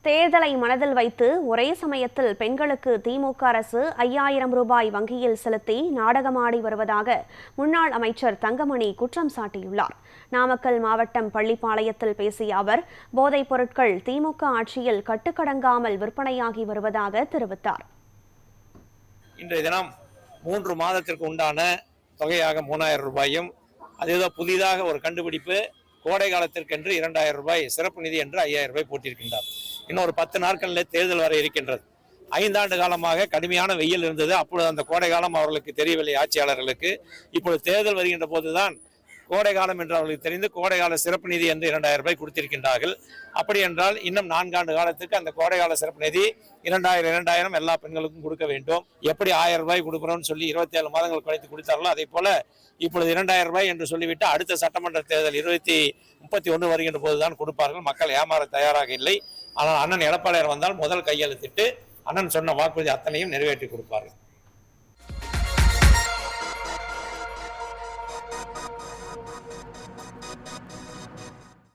தேர்தலை மனதில் வைத்து ஒரே சமயத்தில் பெண்களுக்கு திமுக அரசு 5000 ரூபாய் வங்கியில் செலுத்தி நாடகமாடி வருவதாக முன்னாள் அமைச்சர் தங்கமணி குற்றம் சாட்டியுள்ளார். நாமக்கல் மாவட்டம் பள்ளிப்பாளையத்தில் பேசிய அவர், போதைப் பொருட்கள் திமுக ஆட்சியில் கட்டுக்கடங்காமல் விற்பனையாகி வருவதாக தெரிவித்தார். இன்றைய தினம் 3 மாதத்திற்கு உண்டான தொகையாக 3000 ரூபாயும், அதேதான் புதிதாக ஒரு கண்டுபிடிப்பு, கோடை காலத்திற்கென்று 2000 ரூபாய் சிறப்பு நிதி என்று 5000 ரூபாய் போட்டிருக்கின்றார். இன்னொரு 10 நாட்களில் தேர்தல் வர இருக்கின்றது. 5 ஆண்டு காலமாக கடுமையான வெயில் இருந்தது. அப்பொழுது அந்த கோடை காலம் அவர்களுக்கு தெரியவில்லை, ஆட்சியாளர்களுக்கு. இப்பொழுது தேர்தல் வருகின்ற போதுதான் கோடை காலம் என்று அவர்களுக்கு தெரிந்து கோடை கால சிறப்பு நிதி என்று 2000 ரூபாய் கொடுத்திருக்கின்றார்கள். அப்படி என்றால் இன்னும் 4 ஆண்டு காலத்துக்கு அந்த கோடை கால சிறப்பு நிதி 2000 எல்லா பெண்களுக்கும் கொடுக்க வேண்டும். எப்படி 1000 ரூபாய் கொடுக்குறோம்னு சொல்லி 27 மாதங்கள் கழித்து கொடுத்தார்களோ அதே போல இப்பொழுது 2000 ரூபாய் என்று சொல்லிவிட்டு அடுத்த சட்டமன்ற தேர்தல் 2031 வருகின்ற போதுதான் கொடுப்பார்கள். மக்கள் ஏமாற தயாராக இல்லை. ஆனால் அண்ணன் எடப்பாடியார் வந்தால் முதல் கையெழுத்திட்டு அண்ணன் சொன்ன வாக்குறுதி அத்தனையும் நிறைவேற்றி கொடுப்பார்கள்.